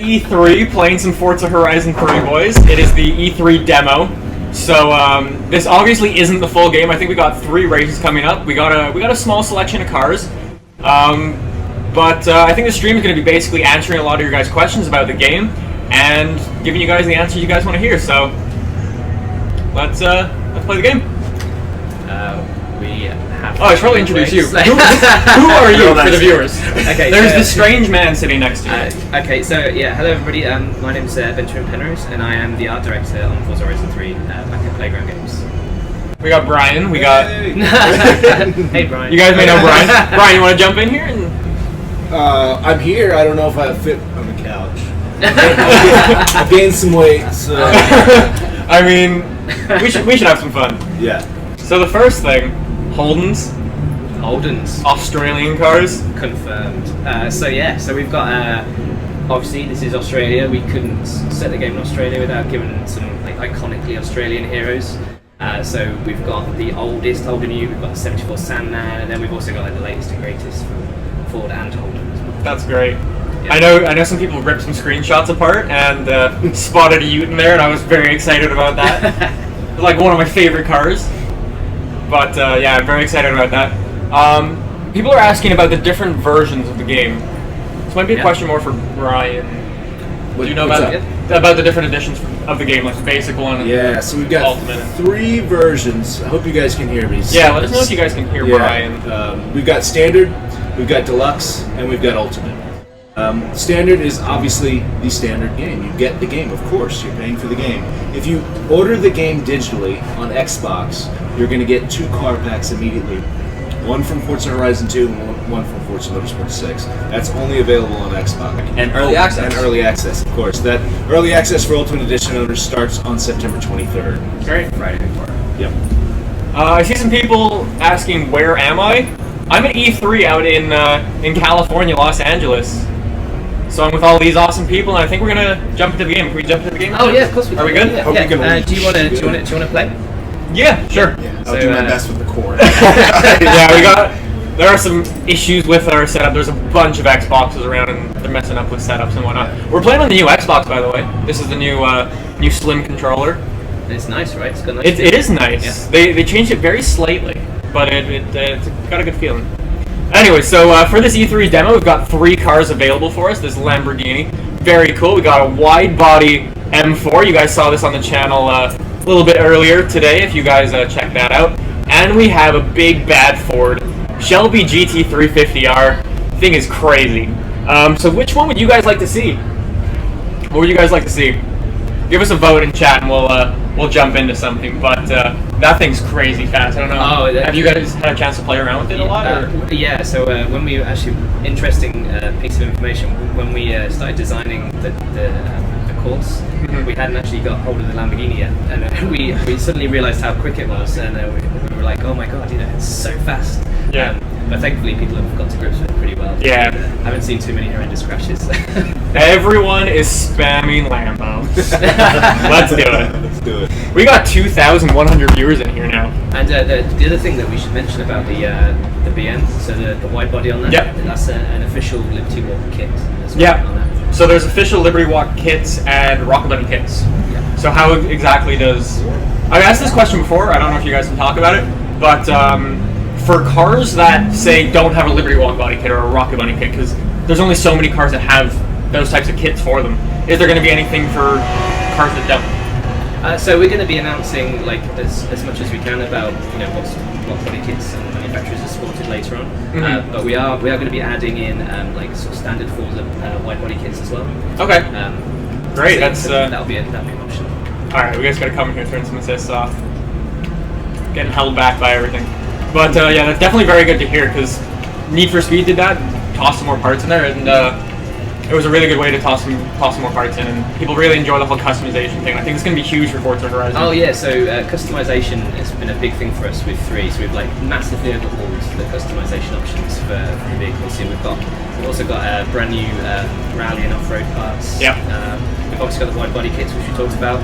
E3 playing some Forza Horizon 3, boys. It is the E3 demo. So this obviously isn't the full game. I think we got 3 races coming up. We got a small selection of cars. But I think the stream is going to be basically answering a lot of your guys' questions about the game and giving you guys the answers you guys want to hear. So let's play the game. We have. Oh, I should probably introduce you. Who are you for the viewers? Okay, there's this strange man sitting next to you. Okay, so yeah, hello everybody. My name's Benjamin Penrose, and I am the art director on Forza Horizon 3 back at Playground Games. We got Brian. We got. Hey Brian. You guys may know Brian. Brian, you want to jump in here? I'm here. I don't know if I fit on the couch. I gained some weight, so. I mean, we should have some fun. Yeah. So the first thing, Holden's Australian cars. Confirmed. So we've got. Obviously, this is Australia. We couldn't set the game in Australia without giving some like iconically Australian heroes. So we've got the oldest Holden U. We've got the '74 Sandman, and then we've also got like the latest and greatest from Ford and Holden. That's great. Yeah. I know some people ripped some screenshots apart and spotted a Ute in there, and I was very excited about that. It's like one of my favorite cars. But yeah, I'm very excited about that. People are asking about the different versions of the game. This might be a question more for Brian. Do you know about the different editions of the game, like the basic one? Yeah, so we've got Ultimate. 3 versions. I hope you guys can hear me. Yeah, let us know if you guys can hear Brian. We've got Standard, we've got Deluxe, and we've got Ultimate. Standard is obviously the standard game. You get the game, of course. You're paying for the game. If you order the game digitally on Xbox, you're going to get 2 car packs immediately. One from Forza Horizon 2 and one from Forza Motorsport 6. That's only available on Xbox. And early access. And early access, of course. That early access for Ultimate Edition owners starts on September 23rd. Great. Friday before. Yep. I see some people asking, where am I? I'm at E3 out in California, Los Angeles. So I'm with all these awesome people, and I think we're gonna jump into the game. Can we jump into the game? Oh yeah, of course we can. Are we good? Yeah. Hope you can Do you want to play? Yeah, sure. Yeah, So, I'll do my best with the cord. Yeah, there are some issues with our setup. There's a bunch of Xboxes around, and they're messing up with setups and whatnot. We're playing on the new Xbox, by the way. This is the new slim controller. It's nice, right? It's got nice. It is nice. Yeah. They changed it very slightly, but it's got a good feeling. Anyway, so for this E3 demo, we've got 3 cars available for us. This Lamborghini, very cool. We got a wide-body M4. You guys saw this on the channel a little bit earlier today, if you guys check that out. And we have a big bad Ford Shelby GT350R. Thing is crazy. So which one would you guys like to see? What would you guys like to see? Give us a vote in chat, and we'll jump into something. But that thing's crazy fast. I don't know. Have you guys had a chance to play around with it a lot? Or? Yeah. So when we actually interesting piece of information when we started designing the course, we hadn't actually got hold of the Lamborghini yet, and we suddenly realised how quick it was, and we were like, oh my god, it's so fast. Yeah. But thankfully, people have got to grips with it pretty well. Yeah. Haven't seen too many horrendous crashes. Everyone is spamming Lambo. Let's do it. Let's do it. We got 2,100 viewers in here now. And the other thing that we should mention about the BM, so the wide body on that, that's an official Liberty Walk kit. As well on that. So there's official Liberty Walk kits and Rocket Bunny kits. Yeah. So how exactly does... I've asked this question before, I don't know if you guys can talk about it, but for cars that, say, don't have a Liberty Walk body kit or a Rocket Bunny kit, because there's only so many cars that have those types of kits for them, is there going to be anything for cars that don't? So we're going to be announcing like as much as we can about what body kits and manufacturers are supported later on. But we are going to be adding in like sort of standard Forza wide body kits as well. Okay. Great. So that'll be an option. All right, we guys got to come in here, turn some assists off. Getting held back by everything. But yeah, that's definitely very good to hear, because Need for Speed did that, tossed some more parts in there, and it was a really good way to toss some more parts in, and people really enjoy the whole customization thing. I think it's going to be huge for Forza Horizon. Oh yeah, so customization has been a big thing for us with 3. So we've like massively overhauled the customization options for the vehicles. So we've also got brand new rally and off-road parts. Yeah. We've obviously got the wide body kits, which we talked about,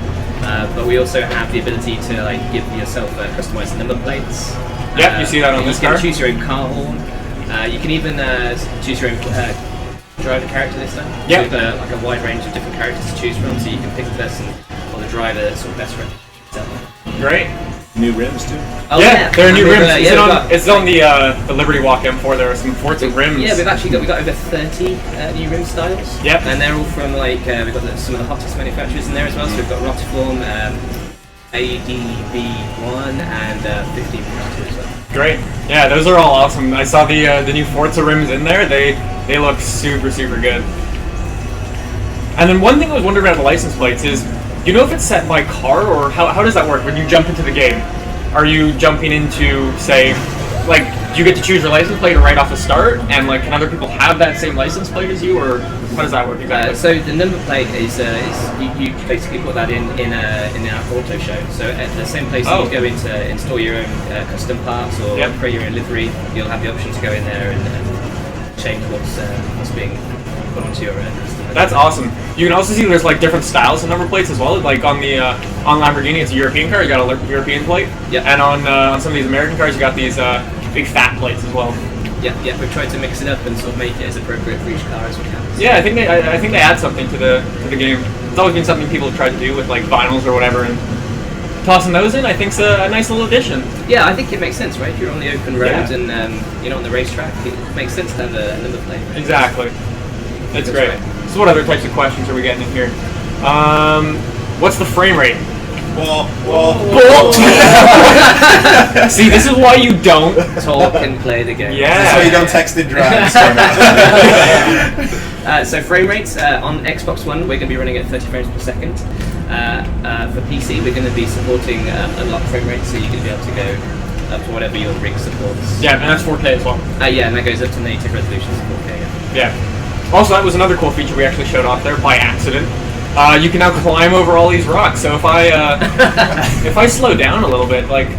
but we also have the ability to like give yourself customized number plates. Yeah, you see that on this car. You can choose your own car horn. You can even choose your own driver character this time. Yeah. We've got like a wide range of different characters to choose from, so you can pick the person or the driver that's sort of best friend. Great. New rims too. Oh, yeah, there are new rims. It's on the the Liberty Walk M4. There are some Forza rims. Yeah, we've got over 30 new rim styles. Yep. And they're all from like we've got some of the hottest manufacturers in there as well. So we've got Rotiform, ADB1, and 15 as well. Great. Yeah, those are all awesome. I saw the new Forza rims in there. They look super good. And then one thing I was wondering about the license plates is, you know if it's set by car, or how does that work when you jump into the game? Are you jumping into, say, like, do you get to choose your license plate right off the start, and like, can other people have that same license plate as you, or how does that work exactly? So the number plate is you basically put that in our auto show. So at the same place that you go in to install your own custom parts or create your own livery, you'll have the option to go in there and change what's being put onto your custom. That's awesome. You can also see there's like different styles of number plates as well. Like on the on Lamborghini, it's a European car. You got a European plate. Yeah. And on some of these American cars, you got these big fat plates as well. Yeah. We've tried to mix it up and sort of make it as appropriate for each car as we can. Yeah, I think they add something to the game. It's always been something people have tried to do with like vinyls or whatever, and tossing those in, I think's a nice little addition. Yeah, I think it makes sense, right? If you're on the open road and you're not on the racetrack, it makes sense to have a number plate. Right? Exactly. That's great. Right. So what other types of questions are we getting in here? What's the frame rate? See, this is why you don't talk and play the game. Yeah. That's why you don't text and drive. So frame rates on Xbox One, we're going to be running at 30 frames per second. For PC, we're going to be supporting unlock frame rates, so you're going to be able to go up to whatever your rig supports. Yeah, and that's 4K as well. Yeah, and that goes up to native resolution 4K. Yeah. Also, that was another cool feature we actually showed off there by accident. You can now climb over all these rocks. So if I slow down a little bit, like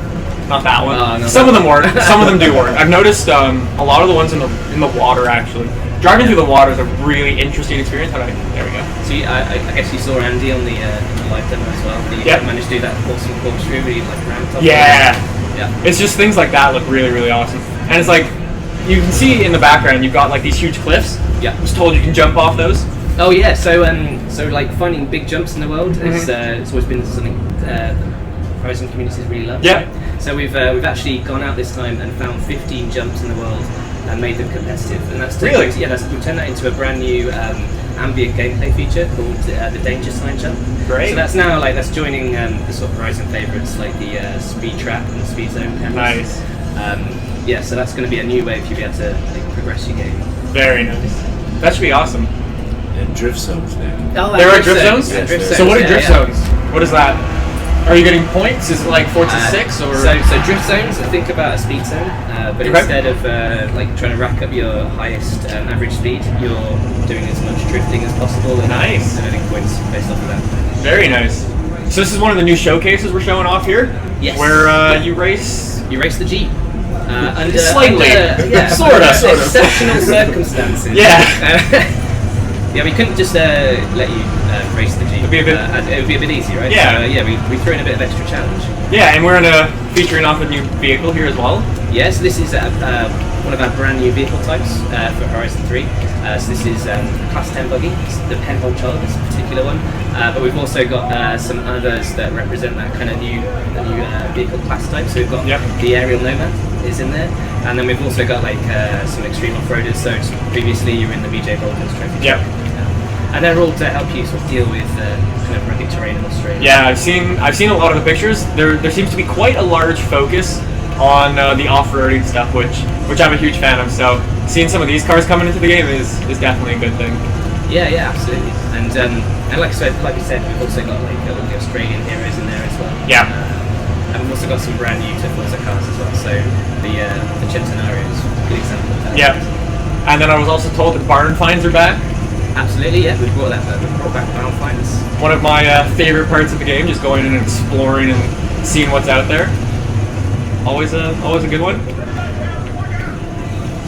not that one, some of them work. Some of them do work. I've noticed a lot of the ones in the water actually. Driving through the water is a really interesting experience. There we go. So I guess you saw Andy on the live demo as well. Did you manage to do that awesome corkscrew where you like ramped up? Yeah. It's just things like that look really awesome, and it's like you can see in the background you've got like these huge cliffs. Yeah. I was told you can jump off those. Oh yeah, so like finding big jumps in the world is it's always been something the Horizon communities really love. Yeah. Right? So we've actually gone out this time and found 15 jumps in the world and made them competitive, and that's really we've turned that into a brand new ambient gameplay feature called the danger sign jump. Great. So that's joining the sort of Horizon favourites like the speed trap and the speed zone cameras. Nice. Yeah, so that's going to be a new way for you to be able to progress your game. Very nice. That should be awesome. And drift zones now. Oh, there are drift zones? Yeah, drift zones. So what are drift zones? What is that? Are you getting points? Is it like Forza 6 or? So drift zones, think about a speed zone, but instead of like trying to rack up your highest average speed, you're doing as much drifting as possible and earning points based off of that. Very nice. So this is one of the new showcases we're showing off here? Yes. Where you race the Jeep. Slightly. Sort of. Exceptional circumstances. Yeah. Yeah, we couldn't just let you race the Jeep. It would be a bit easy, right? Yeah. So, we threw in a bit of extra challenge. Yeah, and we're featuring off a new vehicle here as well. Yeah, so this is one of our brand new vehicle types for Horizon 3. So this is Class 10 buggy, it's the Penhold Chord, this particular one. But we've also got some others that represent that kind of new vehicle class type. So we've got the Aerial Nomad is in there, and then we've also got like some extreme off-roaders. So previously you were in the BJ Bolton's trophy truck. And they're all to help you sort of deal with kind of rugged terrain in Australia. Yeah, I've seen a lot of the pictures. There seems to be quite a large focus on the off-roading stuff, which I'm a huge fan of. So seeing some of these cars coming into the game is definitely a good thing. Yeah, absolutely. And like we said, we've also got like all the Australian heroes in there as well. Yeah. And we've also got some brand new Forza cars as well. So the Centenario is a good example of that. Yeah. And then I was also told that barn finds are back. Absolutely, yeah. We've brought back barn finds. One of my favorite parts of the game, just going in and exploring and seeing what's out there. Always a good one.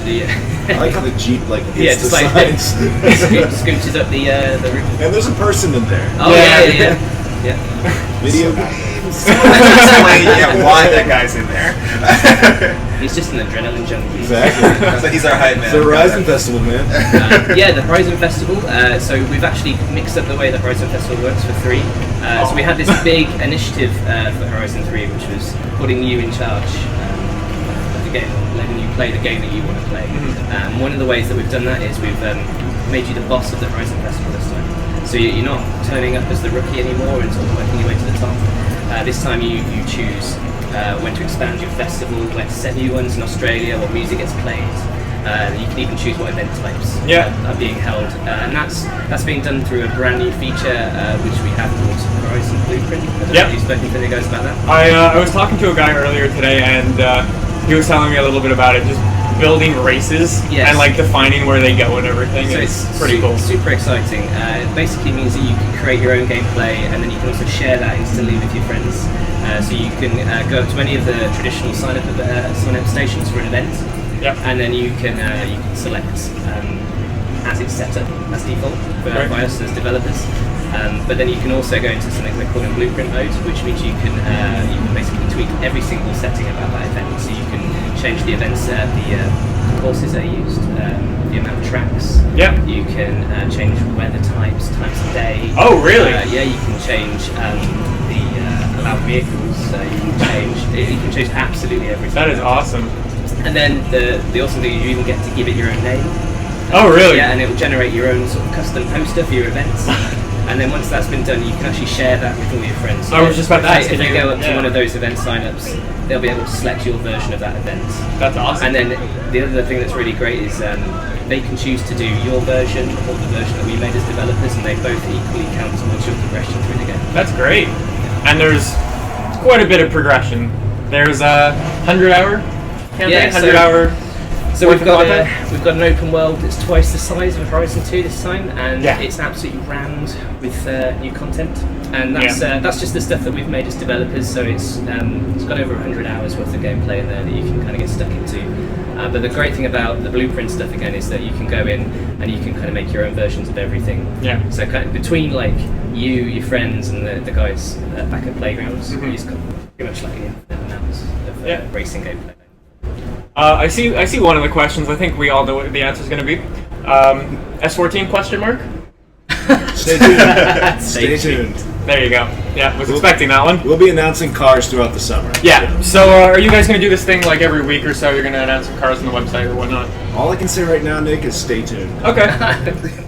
I like how the Jeep hits the sides. Scooches up the roof. And there's a person in there. Oh yeah. Video games. Explain why that guy's in there. He's just an adrenaline junkie. Exactly. So he's our hype man. It's the Horizon Festival, man. Yeah, the Horizon Festival. So we've actually mixed up the way the Horizon Festival works for 3. So we had this big initiative for Horizon 3, which was putting you in charge of the game, letting you play the game that you want to play. One of the ways that we've done that is we've made you the boss of the Horizon Festival this time. So you're not turning up as the rookie anymore and sort of working your way to the top. This time you choose when to expand your festival, where to set new ones in Australia, what music gets played. You can even choose what event types are being held, and that's being done through a brand new feature which we have called Horizon Blueprint. I don't know if you've spoken to any guys about that. I was talking to a guy earlier today, and he was telling me a little bit about it. Just building races and like defining where they go and everything. So it's pretty cool. Super exciting. It basically means that you can create your own gameplay, and then you can also share that instantly with your friends. So you can go up to any of the traditional sign-up stations for an event, and then you can select as it's set up as default by us as developers. But then you can also go into something we're calling blueprint mode, which means you can basically tweak every single setting about that event. So you can change the events, the courses that are used, the amount of tracks. You can change weather types, times of day. Oh, really? Yeah, you can change the about vehicles. You can change absolutely everything. That is awesome. And then the awesome thing is you even get to give it your own name. Oh, really? Yeah, and it will generate your own sort of custom poster for your events. And then once that's been done, you can actually share that with all your friends. So I was just about to ask if they go up to one of those event sign-ups, they'll be able to select your version of that event. That's awesome. And then the other thing that's really great is they can choose to do your version or the version that we made as developers, and they both equally count towards your progression through the game. That's great. And there's quite a bit of progression. There's a 100-hour campaign, 100-hour. So we've got an open world that's twice the size of Horizon 2 this time, and it's absolutely rammed with new content. And that's just the stuff that we've made as developers. So it's got over 100 hours worth of gameplay in there that you can kind of get stuck into. But the great thing about the blueprint stuff again is that you can go in and you can kind of make your own versions of everything. So kind of between like you, your friends, and the guys back at Playgrounds, it's got pretty much like an infinite amount of racing gameplay. I see one of the questions. I think we all know what the answer is going to be. S14 question mark? Stay tuned. Stay tuned. There you go. Yeah, was expecting that one. We'll be announcing cars throughout the summer. Yeah. So are you guys going to do this thing like every week or so? You're going to announce some cars on the website or whatnot? All I can say right now, Nick, is stay tuned. Okay.